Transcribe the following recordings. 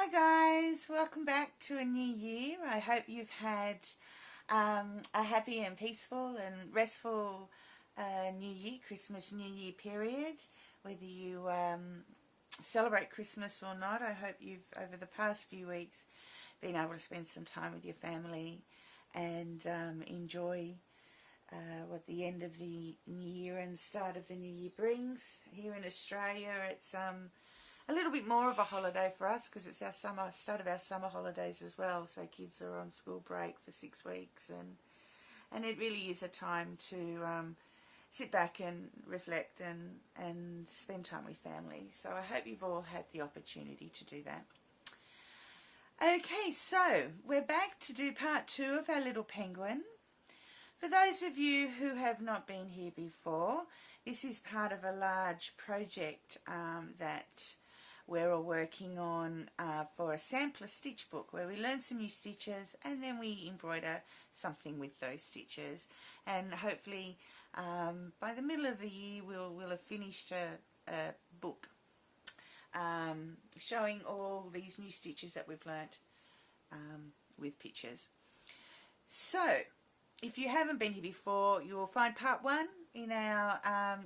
Hi guys, welcome back to a new year. I hope you've had a happy and peaceful and restful New Year, Christmas New Year period. Whether you celebrate Christmas or not, I hope you've, over the past few weeks, been able to spend some time with your family and enjoy what the end of the year and start of the new year brings. Here in Australia, it's a little bit more of a holiday for us because it's our start of our summer holidays as well. So kids are on school break for 6 weeks, and it really is a time to sit back and reflect and spend time with family. So I hope you've all had the opportunity to do that. Okay, so we're back to do part 2 of our little penguin. For those of you who have not been here before, this is part of a large project that we're all working on for a sampler stitch book where we learn some new stitches and then we embroider something with those stitches, and hopefully by the middle of the year we'll have finished a book showing all these new stitches that we've learnt with pictures. So if you haven't been here before, you will find part 1 in our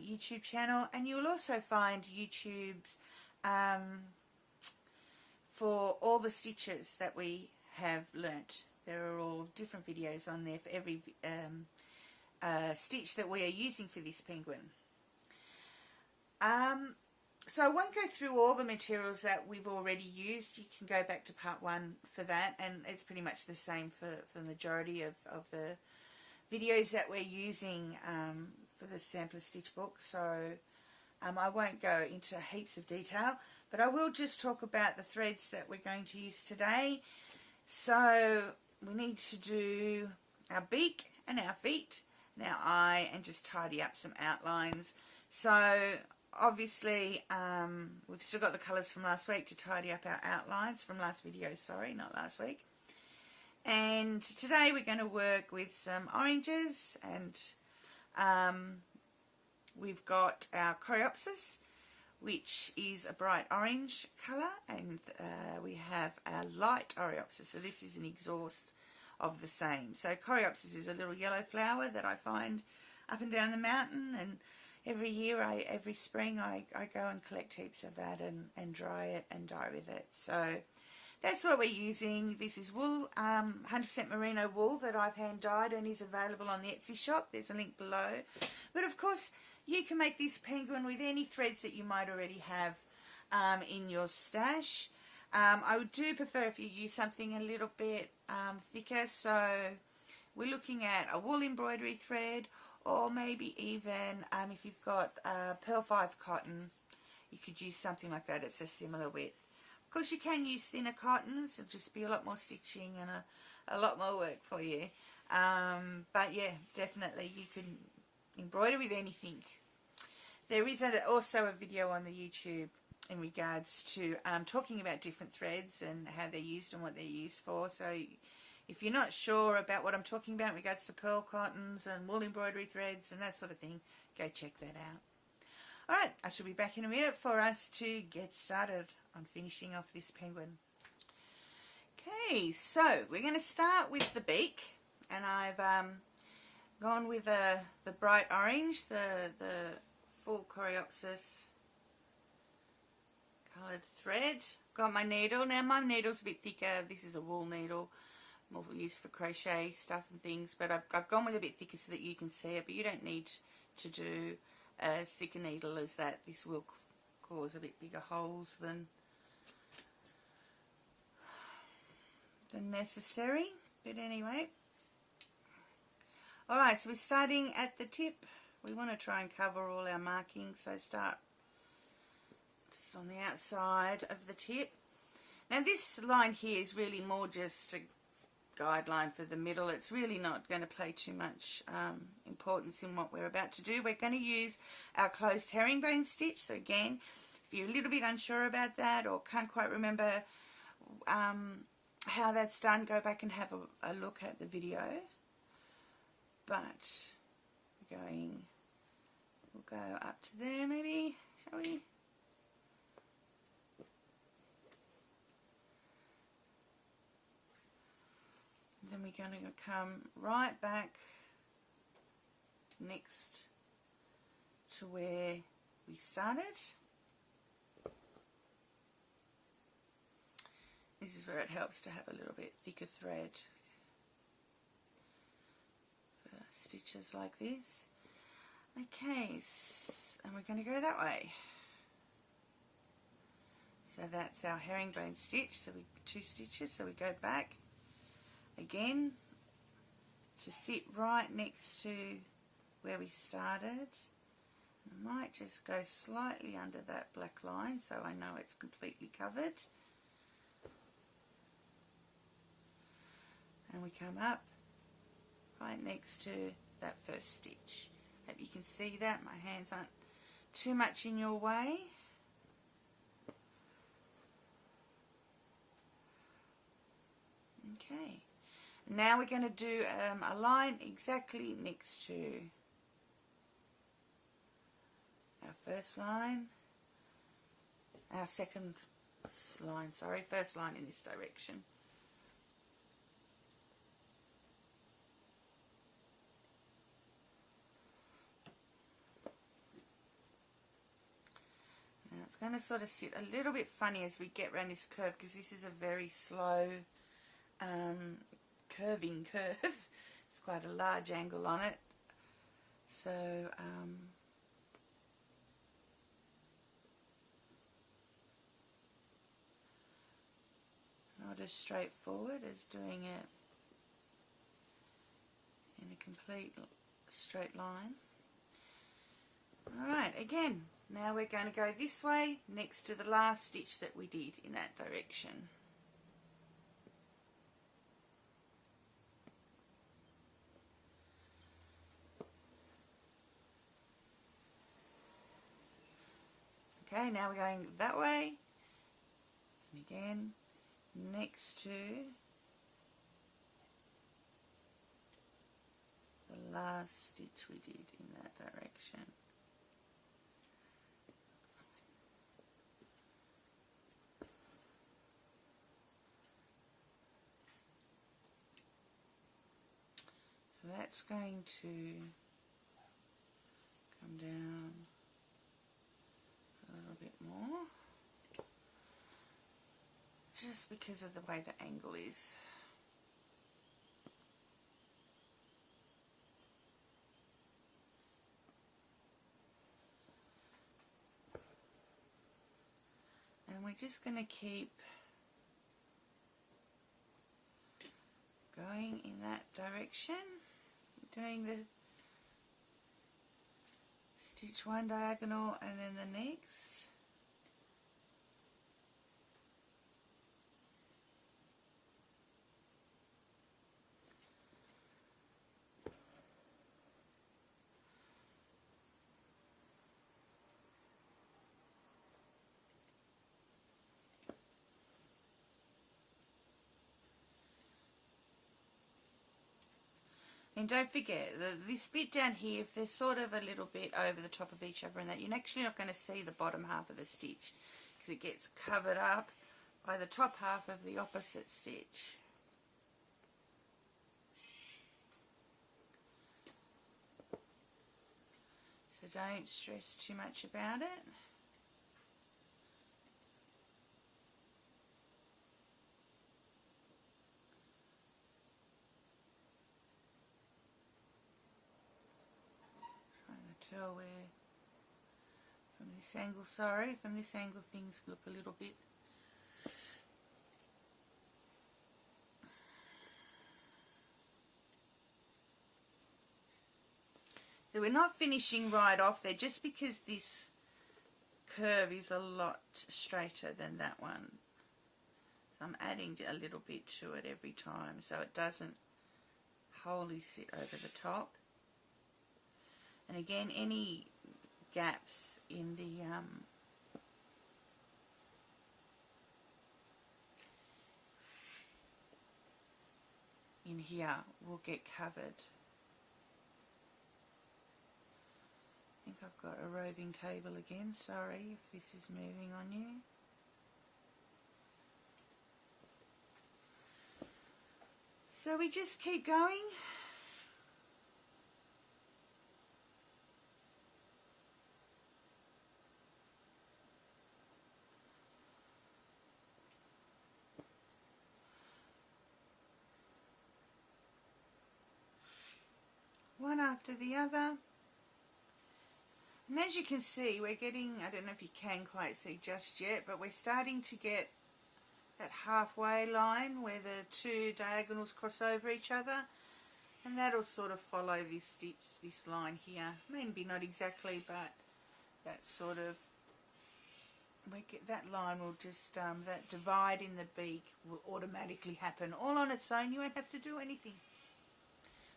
YouTube channel, and you will also find YouTube's for all the stitches that we have learnt. There are all different videos on there for every stitch that we are using for this penguin. So I won't go through all the materials that we've already used. You can go back to part 1 for that, and it's pretty much the same for the majority of the videos that we're using for the sampler stitch book. So I won't go into heaps of detail, but I will just talk about the threads that we're going to use today. So we need to do our beak and our feet and our eye, and just tidy up some outlines. So obviously we've still got the colours from last week to tidy up our outlines from last video, sorry, not last week. And today we're going to work with some oranges, and we've got our coreopsis, which is a bright orange colour, and we have our light oreopsis, so this is an exhaust of the same. So coreopsis is a little yellow flower that I find up and down the mountain, and every year, every spring, I go and collect heaps of that and dry it and dye with it. So that's what we're using. This is wool, 100% merino wool that I've hand dyed and is available on the Etsy shop. There's a link below. But of course, you can make this penguin with any threads that you might already have in your stash. I do prefer if you use something a little bit thicker, so we're looking at a wool embroidery thread, or maybe even if you've got Pearl 5 cotton, you could use something like that. It's a similar width. Of course, you can use thinner cottons. It'll just be a lot more stitching and a lot more work for you. But yeah, definitely you can embroider with anything. There is also a video on the YouTube in regards to talking about different threads and how they're used and what they're used for. So if you're not sure about what I'm talking about in regards to pearl cottons and wool embroidery threads and that sort of thing, go check that out. Alright, I shall be back in a minute for us to get started on finishing off this penguin. Okay, so we're going to start with the beak, and I've gone with the bright orange, the full coreopsis coloured thread. Got my needle. Now my needle's a bit thicker. This is a wool needle, more used for crochet stuff and things, but I've gone with a bit thicker so that you can see it, but you don't need to do as thick a needle as that. This will cause a bit bigger holes than necessary, but anyway. Alright, so we're starting at the tip. We want to try and cover all our markings, so start just on the outside of the tip. Now this line here is really more just a guideline for the middle. It's really not going to play too much importance in what we're about to do. We're going to use our closed herringbone stitch. So again, if you're a little bit unsure about that or can't quite remember how that's done, go back and have a look at the video. But we'll go up to there maybe, shall we? we're going to come right back next to where we started. This is where it helps to have a little bit thicker thread for stitches like this. Okay, and we're going to go that way. So that's our herringbone stitch, so we 2 stitches, so we go back again to sit right next to where we started. I might just go slightly under that black line so I know it's completely covered. And we come up right next to that first stitch. Hope you can see that. My hands aren't too much in your way. Okay. Now we're going to do a line exactly next to our first line. Our second line, sorry, first line in this direction. It's going to sort of sit a little bit funny as we get around this curve because this is a very slow curving curve. It's quite a large angle on it. So not as straightforward as doing it in a complete straight line. Alright, again. Now we're going to go this way next to the last stitch that we did in that direction. Okay, now we're going that way, and again next to the last stitch we did in that direction. So that's going to come down a little bit more, just because of the way the angle is. And we're just going to keep going in that direction, doing the stitch one diagonal and then the next. And don't forget, this bit down here, if they're sort of a little bit over the top of each other and that, you're actually not going to see the bottom half of the stitch because it gets covered up by the top half of the opposite stitch. So don't stress too much about it. Tell where from this angle, sorry, from this angle things look a little bit so we're not finishing right off there just because this curve is a lot straighter than that one. So I'm adding a little bit to it every time so it doesn't wholly sit over the top. And again, any gaps in the in here will get covered. I think I've got a roving table again, sorry if this is moving on you. So we just keep going. One after the other. And as you can see, we're getting, I don't know if you can quite see just yet, but we're starting to get that halfway line where the two diagonals cross over each other, and that'll sort of follow this stitch, this line here. Maybe not exactly, but that sort of, that line will just, that divide in the beak will automatically happen all on its own. You won't have to do anything.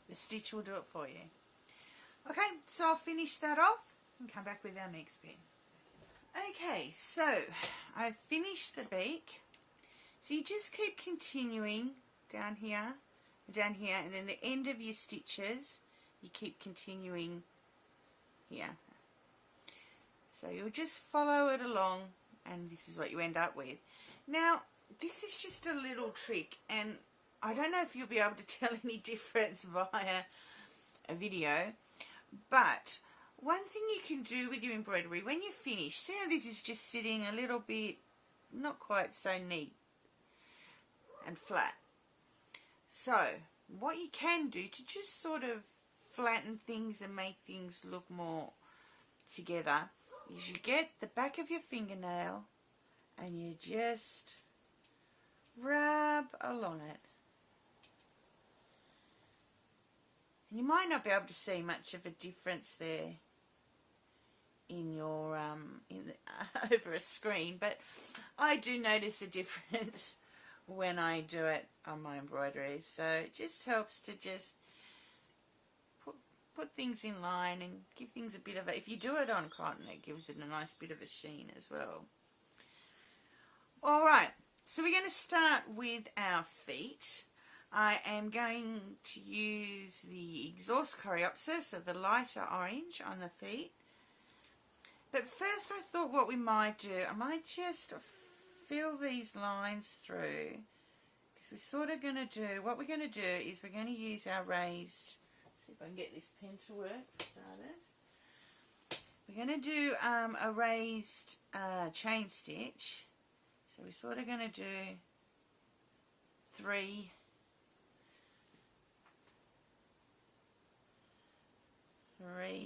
The stitch will do it for you. Okay, so I'll finish that off and come back with our next bit. Okay, so I've finished the beak. So you just keep continuing down here, and then the end of your stitches, you keep continuing here. So you'll just follow it along, and this is what you end up with. Now, this is just a little trick, and I don't know if you'll be able to tell any difference via a video, but one thing you can do with your embroidery, when you finish, see how this is just sitting a little bit, not quite so neat and flat. So what you can do to just sort of flatten things and make things look more together is you get the back of your fingernail and you just rub along it. And you might not be able to see much of a difference there in your over a screen, but I do notice a difference when I do it on my embroidery. So it just helps to just put things in line and give things a bit of a, if you do it on cotton, it gives it a nice bit of a sheen as well. Alright, so we're going to start with our feet. I am going to use the exhaust coreopsis, so the lighter orange on the feet. But first I thought what we might do, I might just fill these lines through, because we're sort of going to do, what we're going to do is we're going to use our raised, see if I can get this pen to work for starters. We're going to do a raised chain stitch, so we're sort of going to do 3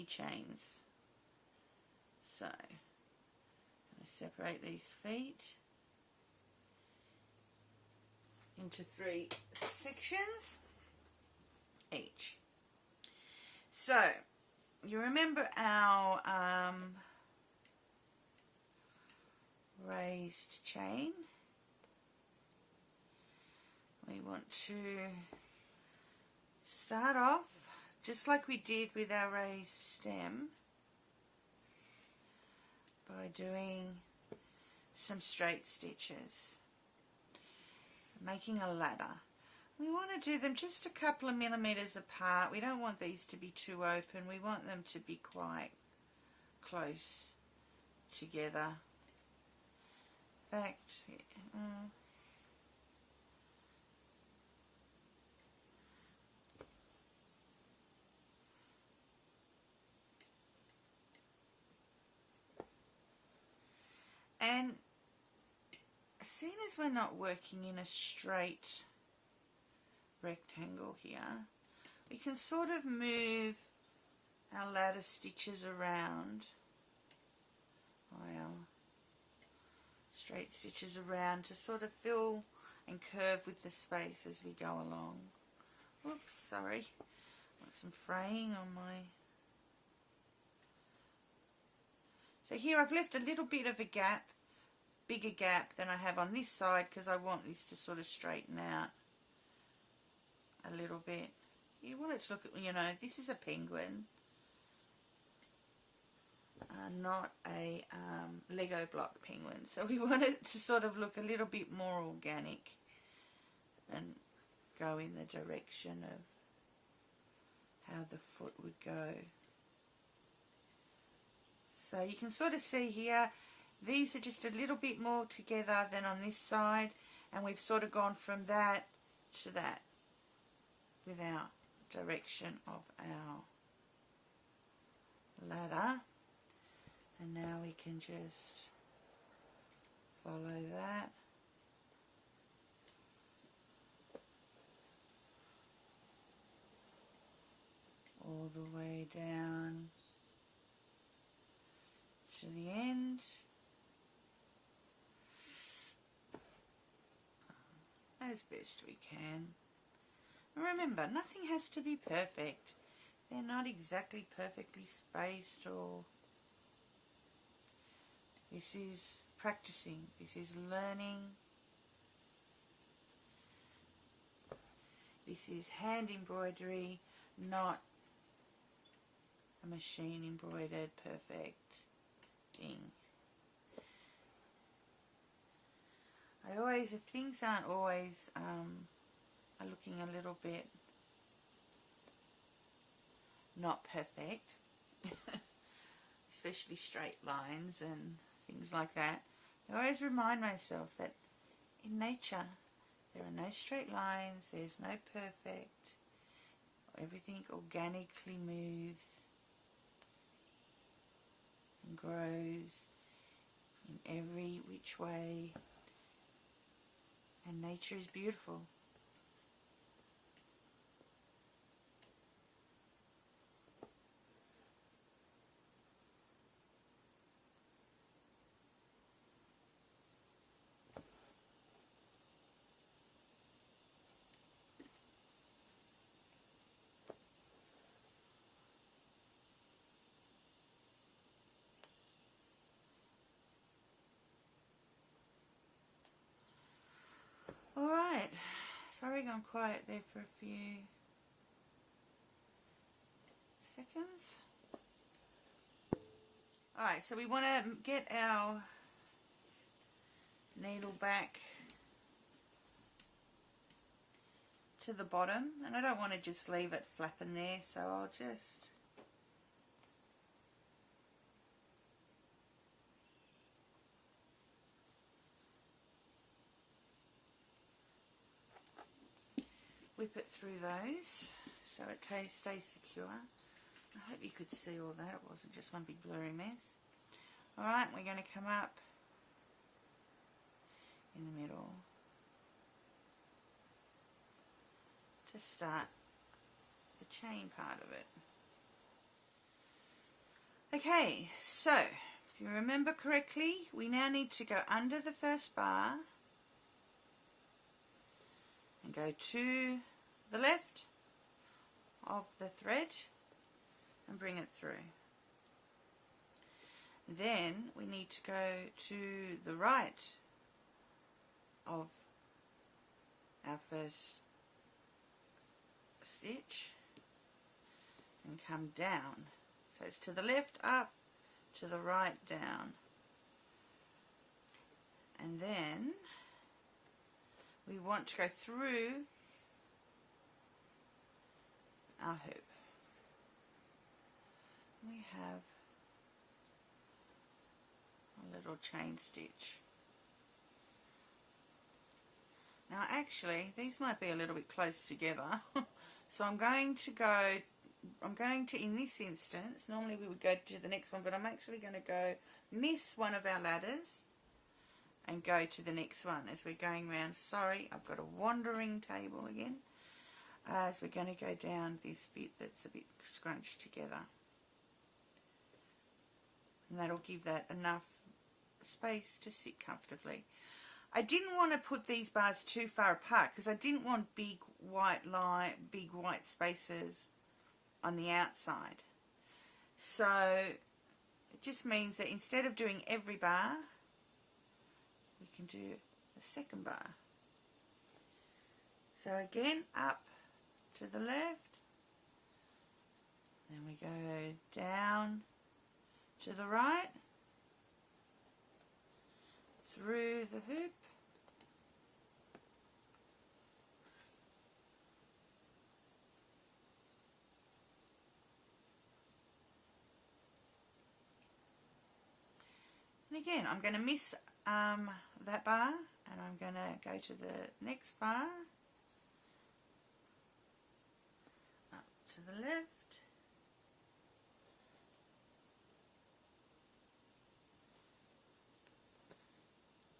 chains. So I'm going to separate these feet into 3 sections each. So you remember our raised chain. We want to start off just like we did with our raised stem by doing some straight stitches, making a ladder. We want to do them just a couple of millimeters apart. We don't want these to be too open. We want them to be quite close together. In fact, and seeing as we're not working in a straight rectangle here, we can sort of move our ladder stitches around, our straight stitches around, to sort of fill and curve with the space as we go along. Oops, sorry, got some fraying on my... So here I've left a little bit of a gap, bigger gap than I have on this side, because I want this to sort of straighten out a little bit. You want it to look, you know, this is a penguin, not a Lego block penguin. So we want it to sort of look a little bit more organic and go in the direction of how the foot would go. So you can sort of see here, these are just a little bit more together than on this side, and we've sort of gone from that to that. with our direction of our ladder, and now we can just follow that all the way down to the end, as best we can. And remember, nothing has to be perfect. They're not exactly perfectly spaced, or this is practicing, this is learning, this is hand embroidery, not a machine embroidered perfect thing. If things aren't always are looking a little bit not perfect, especially straight lines and things like that, I always remind myself that in nature there are no straight lines, there's no perfect, everything organically moves and grows in every which way, and nature is beautiful. Alright, sorry gone quiet there for a few seconds. Alright, so we want to get our needle back to the bottom, and I don't want to just leave it flapping there, so I'll just whip it through those so it stays secure. I hope you could see all that, it wasn't just one big blurry mess. Alright, we're going to come up in the middle to start the chain part of it. Okay, so if you remember correctly, we now need to go under the first bar and go to the left of the thread and bring it through. Then we need to go to the right of our first stitch and come down. So it's to the left up, to the right down, and then we want to go through our hoop. We have a little chain stitch. Now actually these might be a little bit close together so I'm going to, in this instance, normally we would go to the next one, but I'm actually going to go miss one of our ladders and go to the next one as we're going round. Sorry, I've got a wandering table again. As we're going to go down this bit that's a bit scrunched together. And that'll give that enough space to sit comfortably. I didn't want to put these bars too far apart because I didn't want big white spaces on the outside. So it just means that instead of doing every bar, we can do the second bar. So again, up to the left, then we go down to the right, through the hoop, and again I'm going to miss that bar and I'm going to go to the next bar to the left,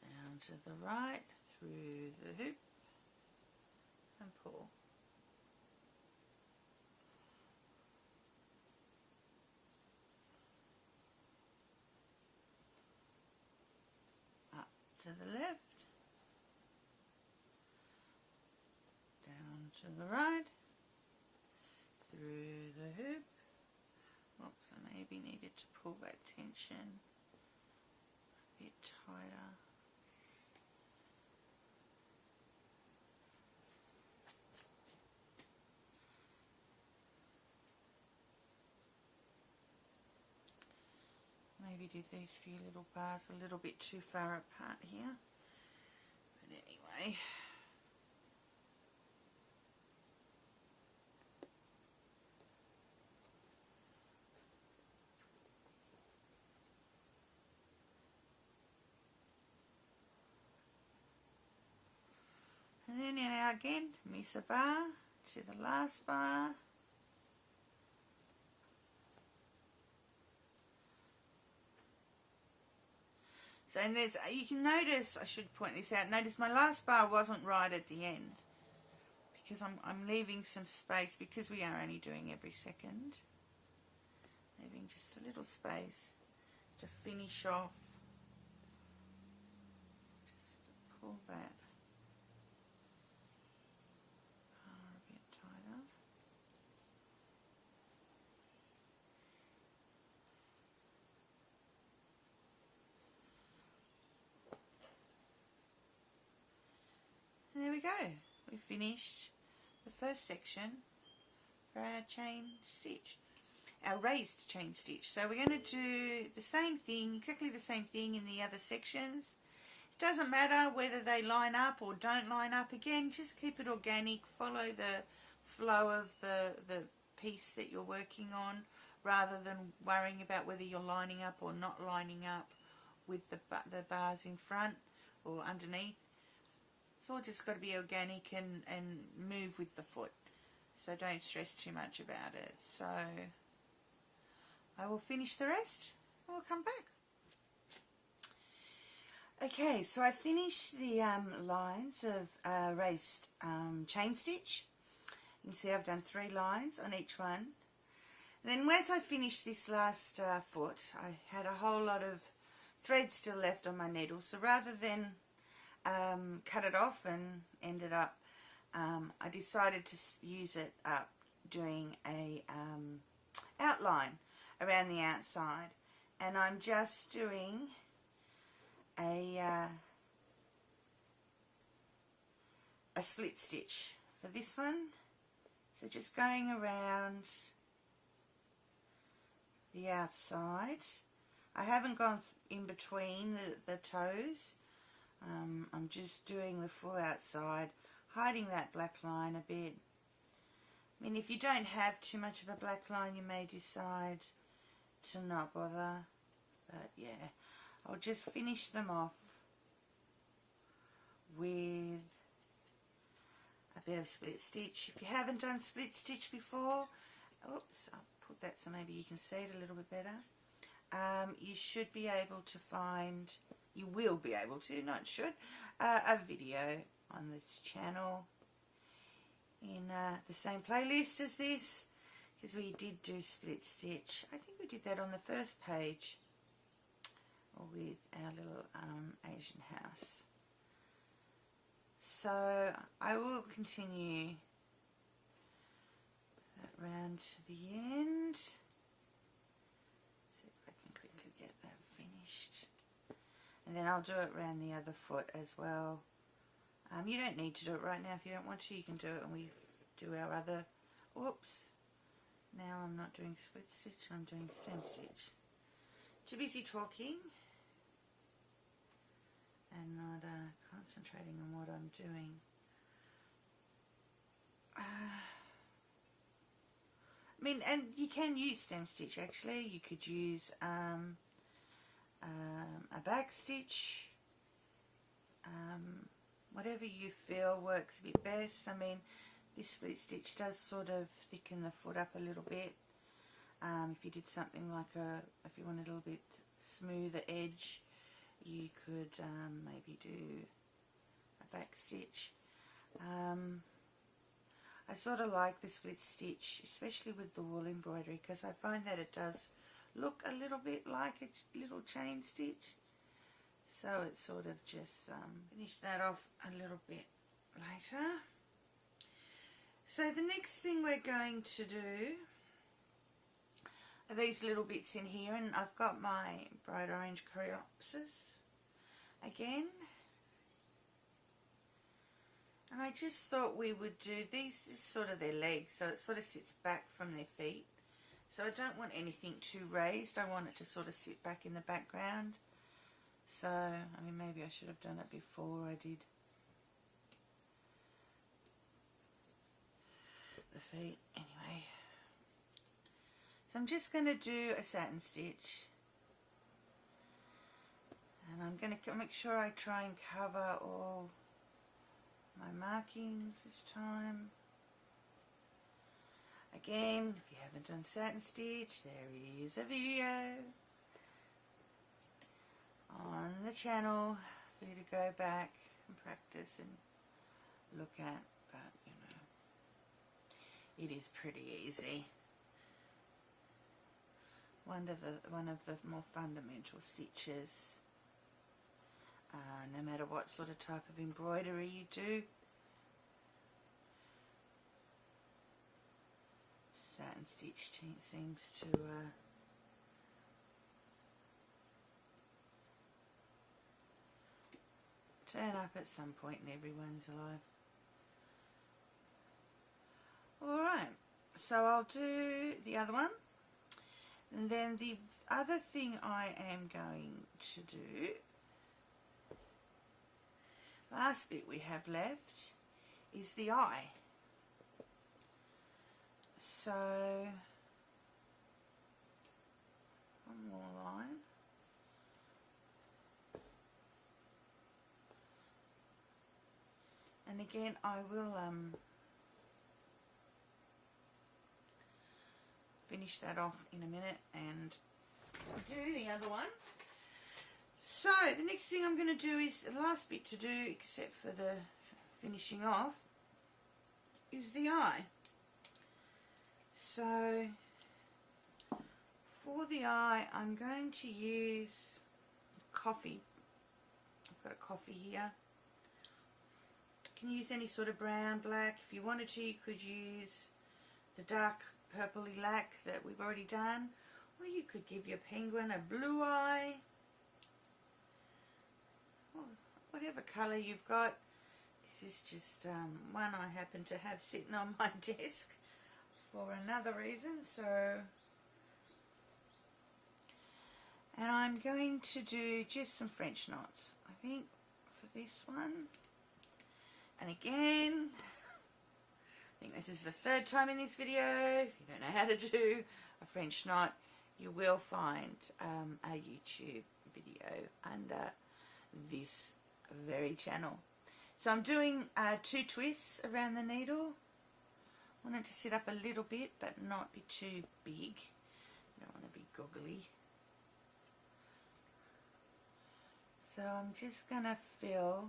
down to the right, through the hoop and pull. Up to the left, down to the right, through the hoop. Oops, I maybe needed to pull that tension a bit tighter. Maybe did these few little bars a little bit too far apart here, but anyway. And then now again, miss a bar to the last bar. So and there's, you can notice, I should point this out, notice my last bar wasn't right at the end because I'm leaving some space because we are only doing every second. Leaving just a little space to finish off. Just to pull that bar a bit tighter. And there we go. We finished the first section for our chain stitch, our raised chain stitch. So we're going to do the same thing, exactly the same thing in the other sections. It doesn't matter whether they line up or don't line up. Again, just keep it organic, follow the flow of the piece that you're working on rather than worrying about whether you're lining up or not lining up with the bars in front or underneath. It's all just got to be organic and move with the foot. So don't stress too much about it. So I will finish the rest and we'll come back. Okay, so I finished the lines of raised chain stitch. You can see I've done 3 lines on each one. And then once I finished this last foot, I had a whole lot of thread still left on my needle. So rather than cut it off and ended up, I decided to use it up doing a outline around the outside, and I'm just doing a split stitch for this one. So just going around the outside. I haven't gone in between the toes. I'm just doing the full outside, hiding that black line a bit. I mean, if you don't have too much of a black line, you may decide to not bother. But yeah, I'll just finish them off with a bit of split stitch. If you haven't done split stitch before, oops, I'll put that so maybe you can see it a little bit better. You should be able to find, you will be able to, not should, a video on this channel in the same playlist as this, because we did do split stitch. I think we did that on the first page with our little Asian house. So I will continue that round to the end. See if I can quickly get that finished. And then I'll do it around the other foot as well. You don't need to do it right now if you don't want to. You can do it when we do our other, whoops. Now I'm not doing split stitch, I'm doing stem stitch. Too busy talking and not concentrating on what I'm doing. I mean, and you can use stem stitch actually. You could use a back stitch, whatever you feel works a bit best. I mean, This split stitch does sort of thicken the foot up a little bit. If you did something like if you wanted a little bit smoother edge, you could maybe do a back stitch. I sort of like the split stitch, especially with the wool embroidery, because I find that it does look a little bit like a little chain stitch. So it's sort of just finish that off a little bit later. So the next thing we're going to do are these little bits in here, and I've got my bright orange coreopsis again. And I just thought we would do these, this is sort of their legs, so it sort of sits back from their feet. So I don't want anything too raised, I want it to sort of sit back in the background. So, I mean, maybe I should have done it before I did the feet. Anyway, so I'm just going to do a satin stitch. And I'm going to make sure I try and cover all my markings this time. Again, if you haven't done satin stitch, there is a video on the channel for you to go back and practice and look at, but you know, it is pretty easy. One of the more fundamental stitches. No matter what sort of type of embroidery you do. Satin stitch seems to turn up at some point in everyone's life. Alright, so I'll do the other one. And then the other thing I am going to do, last bit we have left, is the eye. So, one more line. And again, I will finish that off in a minute and do the other one. So the next thing I'm going to do is the last bit to do, except for the finishing off, is the eye. So for the eye, I'm going to use coffee. I've got a coffee here. You can use any sort of brown, black. If you wanted to, you could use the dark purpley lac that we've already done, or you could give your penguin a blue eye, or whatever colour you've got. This is just one I happen to have sitting on my desk for another reason. So, and I'm going to do just some French knots, I think, for this one. And again, I think this is the third time in this video. If you don't know how to do a French knot, you will find a YouTube video under this very channel. So I'm doing 2 twists around the needle. I want it to sit up a little bit but not be too big. I don't want to be goggly. So I'm just going to fill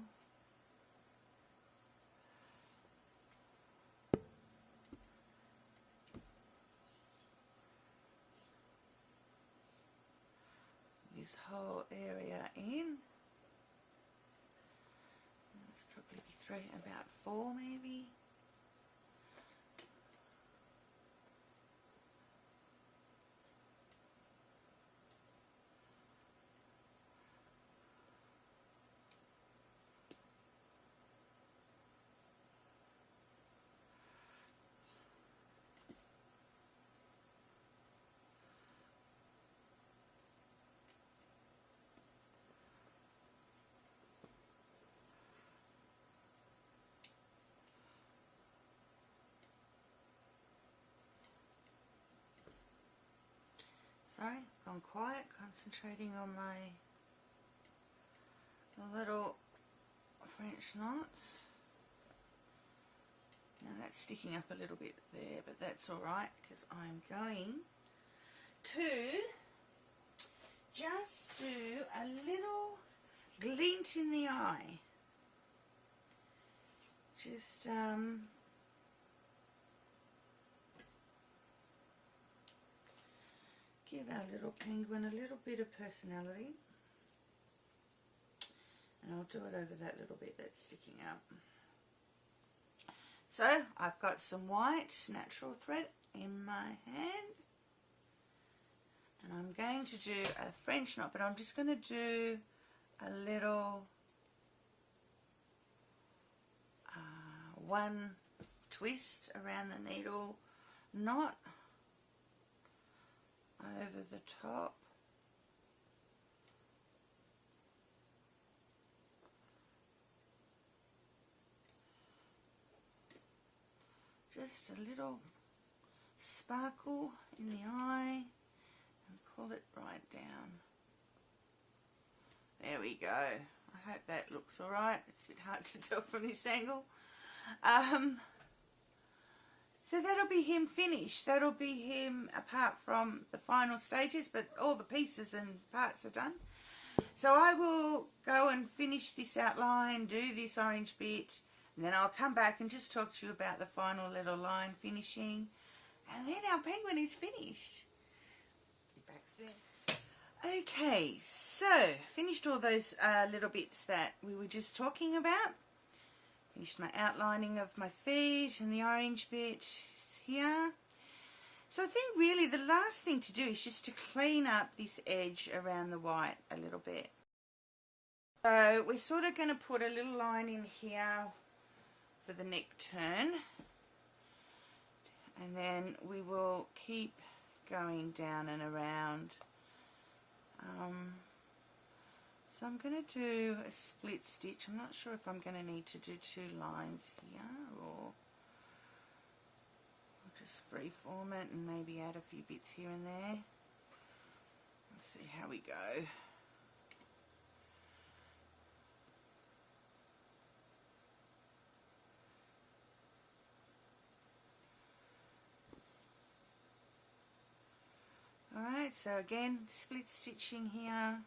this whole area in. Let's probably be about 4 maybe. Sorry, I've gone quiet, concentrating on my little French knots. Now that's sticking up a little bit there, but that's alright because I'm going to just do a little glint in the eye. Just give our little penguin a little bit of personality. And I'll do it over that little bit that's sticking out. So I've got some white natural thread in my hand. And I'm going to do a French knot, but I'm just going to do a little one twist around the needle knot over the top. Just a little sparkle in the eye and pull it right down. There we go. I hope that looks alright. It's a bit hard to tell from this angle. So that'll be him finished. That'll be him apart from the final stages, but all the pieces and parts are done. So I will go and finish this outline, do this orange bit, and then I'll come back and just talk to you about the final little line finishing, and then our penguin is finished. Be back soon. Okay, so finished all those little bits that we were just talking about. Finished my outlining of my feet and the orange bit is here. So I think really the last thing to do is just to clean up this edge around the white a little bit. So we're sort of going to put a little line in here for the neck turn, and then we will keep going down and around. So I'm going to do a split stitch. I'm not sure if I'm going to need to do two lines here, or I'll just freeform it and maybe add a few bits here and there. Let's see how we go. Alright, so again, split stitching here.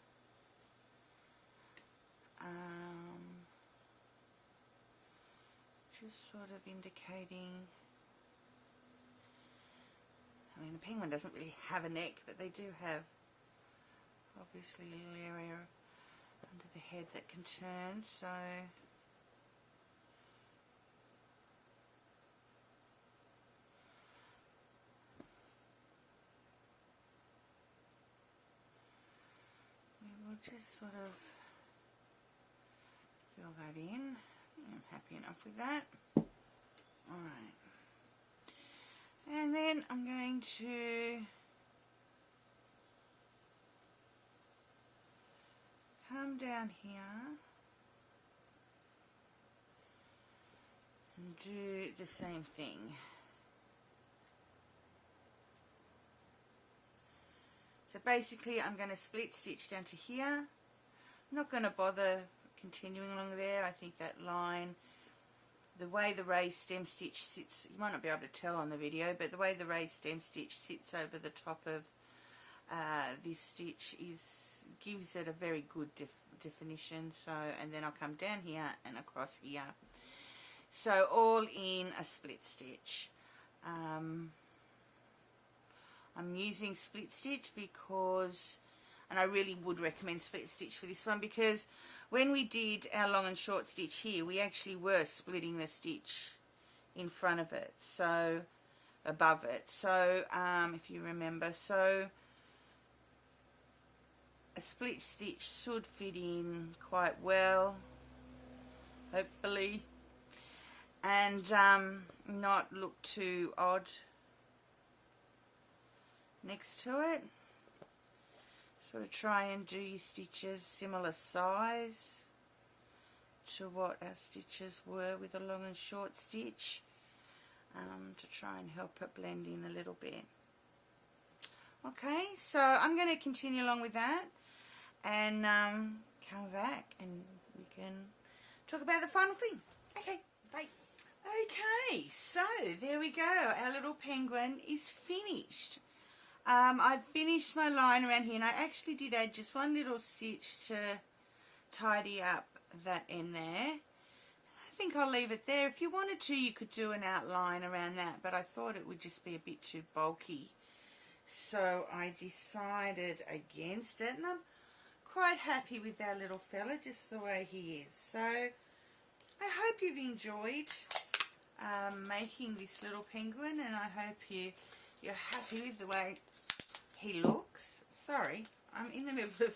Just sort of indicating, I mean, the penguin doesn't really have a neck, but they do have obviously a little area under the head that can turn, so we will just sort of fill that in. I'm happy enough with that. Alright. And then I'm going to come down here and do the same thing. So basically I'm going to split stitch down to here. I'm not going to bother continuing along there. I think that line, the way the raised stem stitch sits, you might not be able to tell on the video, but the way the raised stem stitch sits over the top of this stitch gives it a very good definition. So, and then I'll come down here and across here. So all in a split stitch. I'm using split stitch because, and I really would recommend split stitch for this one, because when we did our long and short stitch here, we actually were splitting the stitch in front of it, so above it. So if you remember, so a split stitch should fit in quite well, hopefully, and not look too odd next to it. Sort of try and do your stitches similar size to what our stitches were with a long and short stitch, to try and help it blend in a little bit. Okay, so I'm going to continue along with that and come back and we can talk about the final thing. Okay, bye. Okay, so there we go. Our little penguin is finished. I've finished my line around here, and I actually did add just one little stitch to tidy up that end there. I think I'll leave it there. If you wanted to, you could do an outline around that, but I thought it would just be a bit too bulky. So I decided against it, and I'm quite happy with our little fella, just the way he is. So I hope you've enjoyed making this little penguin, and I hope you're happy with the way he looks. Sorry, I'm in the middle of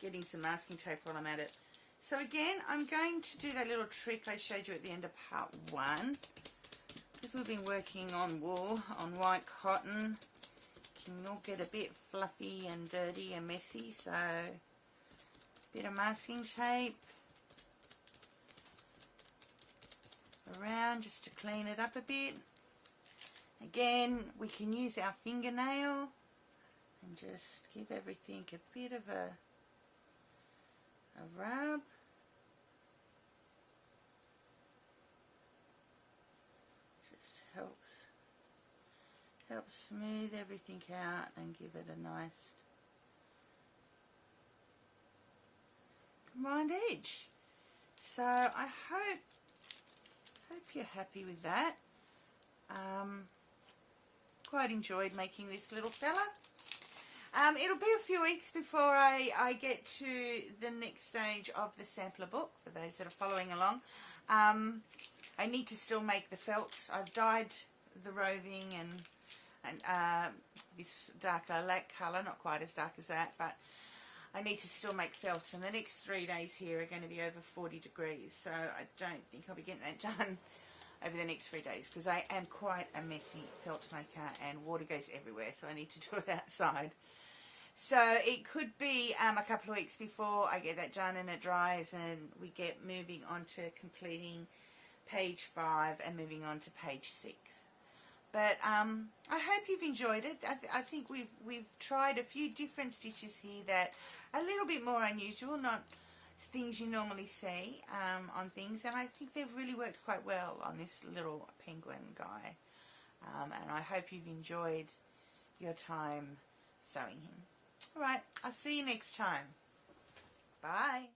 getting some masking tape while I'm at it. So again, I'm going to do that little trick I showed you at the end of part 1. Because we've been working on wool, on white cotton, it can all get a bit fluffy and dirty and messy, so a bit of masking tape around just to clean it up a bit. Again, we can use our fingernail and just give everything a bit of a rub. Just helps smooth everything out and give it a nice combined edge. So I hope you're happy with that. Quite enjoyed making this little fella. It'll be a few weeks before I get to the next stage of the sampler book, for those that are following along. I need to still make the felt. I've dyed the roving and this darker lac colour, not quite as dark as that, but I need to still make felt, and the next 3 days here are going to be over 40 degrees, so I don't think I'll be getting that done over the next 3 days, because I am quite a messy felt maker and water goes everywhere, so I need to do it outside. So it could be a couple of weeks before I get that done and it dries, and we get moving on to completing page 5 and moving on to page 6. But I hope you've enjoyed it. I think we've tried a few different stitches here that are a little bit more unusual, not things you normally see on things, and I think they've really worked quite well on this little penguin guy. And I hope you've enjoyed your time sewing him. Alright, I'll see you next time. Bye.